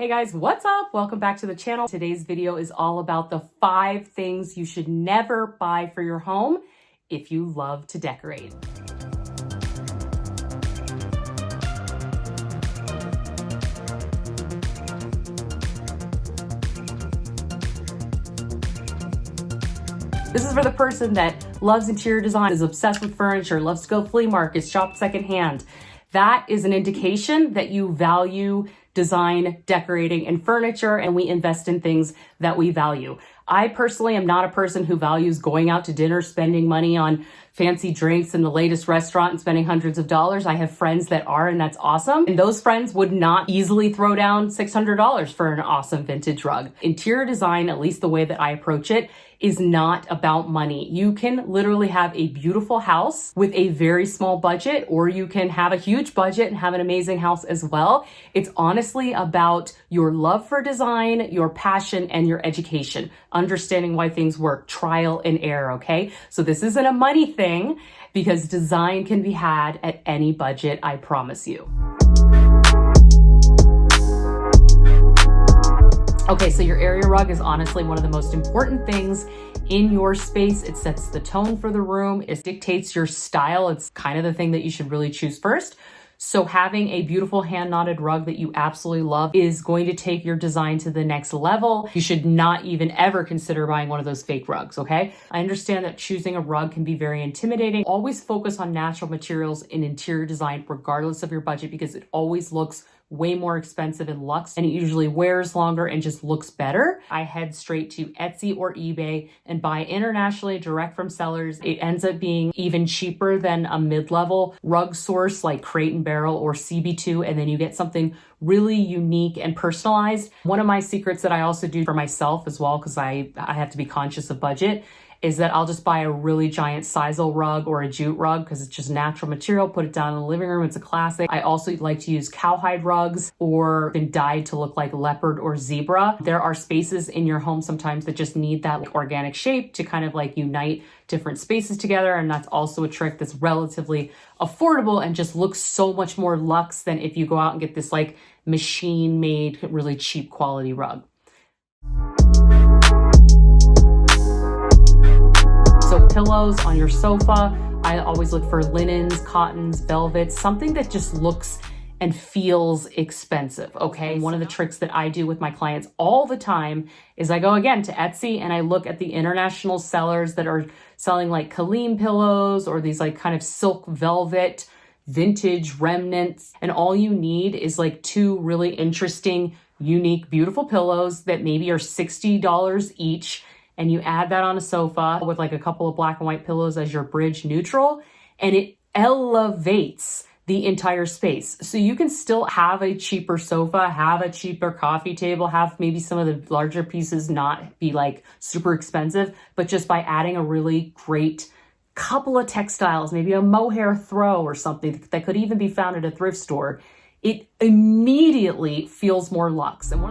Hey guys, what's up? Welcome back to the channel. Today's video is all about the 5 things you should never buy for your home if you love to decorate. This is for the person that loves interior design, is obsessed with furniture, loves to go flea markets, shop secondhand. That is an indication that you value design, decorating, and furniture, and we invest in things that we value. I personally am not a person who values going out to dinner, spending money on fancy drinks in the latest restaurant and spending hundreds of dollars. I have friends that are, and that's awesome. And those friends would not easily throw down $600 for an awesome vintage rug. Interior design, at least the way that I approach it, is not about money. You can literally have a beautiful house with a very small budget, or you can have a huge budget and have an amazing house as well. It's honestly about your love for design, your passion, and your education, understanding why things work, trial and error, okay? So this isn't a money thing, because design can be had at any budget, I promise you. Okay, so your area rug is honestly one of the most important things in your space. It sets the tone for the room. It dictates your style. It's kind of the thing that you should really choose first. So having a beautiful hand-knotted rug that you absolutely love is going to take your design to the next level. You should not even ever consider buying one of those fake rugs, okay? I understand that choosing a rug can be very intimidating. Always focus on natural materials in interior design, regardless of your budget, because it always looks way more expensive in luxe, and it usually wears longer and just looks better. I head straight to Etsy or eBay and buy internationally direct from sellers. It ends up being even cheaper than a mid-level rug source like Crate and Barrel or CB2, and then you get something really unique and personalized. One of my secrets that I also do for myself as well, because I have to be conscious of budget, is that I'll just buy a really giant sisal rug or a jute rug because it's just natural material, put it down in the living room. It's a classic. I also like to use cowhide rugs or been dyed to look like leopard or zebra. There are spaces in your home sometimes that just need that like organic shape to kind of like unite different spaces together. And that's also a trick that's relatively affordable and just looks so much more luxe than if you go out and get this like machine made, really cheap quality rug. So pillows on your sofa, I always look for linens, cottons, velvets, something that just looks and feels expensive, okay? One of the tricks that I do with my clients all the time is I go again to Etsy and I look at the international sellers that are selling like Colleen pillows or these like kind of silk velvet, vintage remnants. And all you need is like 2 really interesting, unique, beautiful pillows that maybe are $60 each. And you add that on a sofa with like a couple of black and white pillows as your bridge neutral, and it elevates the entire space. So you can still have a cheaper sofa, have a cheaper coffee table, have maybe some of the larger pieces not be like super expensive, but just by adding a really great couple of textiles, maybe a mohair throw or something that could even be found at a thrift store, it immediately feels more luxe. And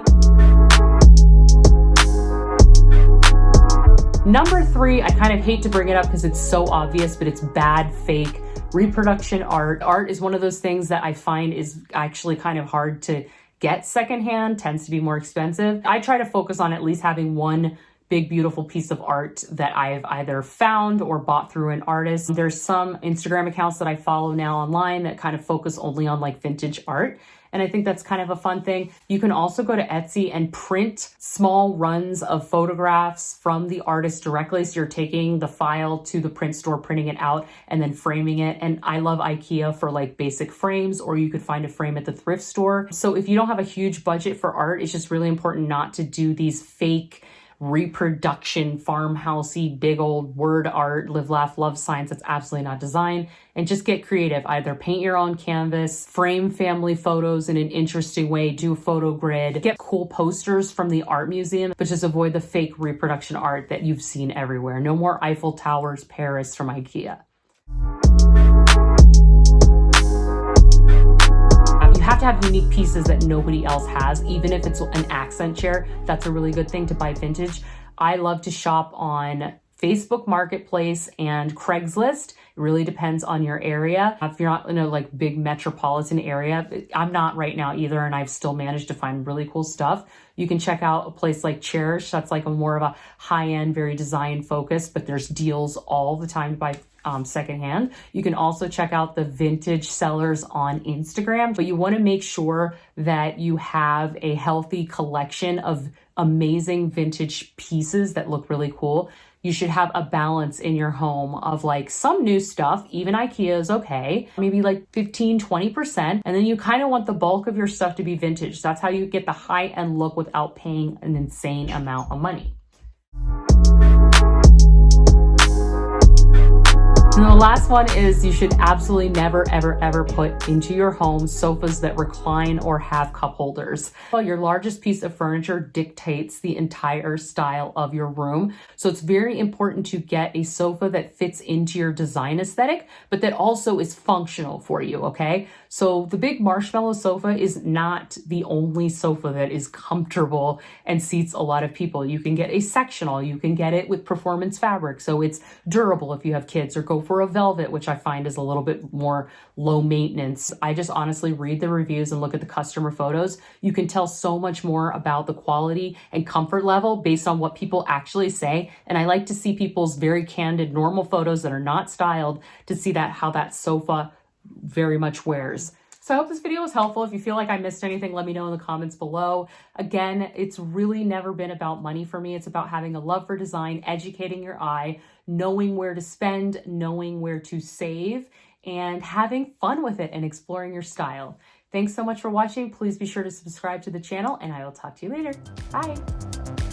Number 3, I kind of hate to bring it up because it's so obvious, but it's bad fake reproduction art. Art is one of those things that I find is actually kind of hard to get secondhand, tends to be more expensive. I try to focus on at least having one big, beautiful piece of art that I've either found or bought through an artist. There's some Instagram accounts that I follow now online that kind of focus only on like vintage art. And I think that's kind of a fun thing. You can also go to Etsy and print small runs of photographs from the artist directly. So you're taking the file to the print store, printing it out, and then framing it. And I love IKEA for like basic frames, or you could find a frame at the thrift store. So if you don't have a huge budget for art, it's just really important not to do these fake reproduction, farmhousey, big old word art, live, laugh, love signs. That's absolutely not design. And just get creative. Either paint your own canvas, frame family photos in an interesting way, do a photo grid, get cool posters from the art museum, but just avoid the fake reproduction art that you've seen everywhere. No more Eiffel Towers, Paris from IKEA. You have to have unique pieces that nobody else has, even if it's an accent chair. That's a really good thing to buy vintage. I love to shop on Facebook Marketplace and Craigslist. It really depends on your area. If you're not in a like big metropolitan area, I'm not right now either, and I've still managed to find really cool stuff. You can check out a place like Cherish. That's like a more of a high-end, very design focused, but there's deals all the time to buy secondhand. You can also check out the vintage sellers on Instagram, but you want to make sure that you have a healthy collection of amazing vintage pieces that look really cool. You should have a balance in your home of like some new stuff, even IKEA is okay, maybe like 15-20%. And then you kind of want the bulk of your stuff to be vintage. That's how you get the high-end look without paying an insane amount of money. And the last one is you should absolutely never, ever put into your home sofas that recline or have cup holders. Well, your largest piece of furniture dictates the entire style of your room. So it's very important to get a sofa that fits into your design aesthetic, but that also is functional for you, okay? So the big marshmallow sofa is not the only sofa that is comfortable and seats a lot of people. You can get a sectional, you can get it with performance fabric, so it's durable if you have kids, or go for a velvet, which I find is a little bit more low maintenance. I just honestly read the reviews and look at the customer photos. You can tell so much more about the quality and comfort level based on what people actually say. And I like to see people's very candid, normal photos that are not styled to see that how that sofa very much wears. So I hope this video was helpful. If you feel like I missed anything, let me know in the comments below. Again, it's really never been about money for me. It's about having a love for design, educating your eye, knowing where to spend, knowing where to save, and having fun with it and exploring your style. Thanks so much for watching. Please be sure to subscribe to the channel, and I will talk to you later. Bye.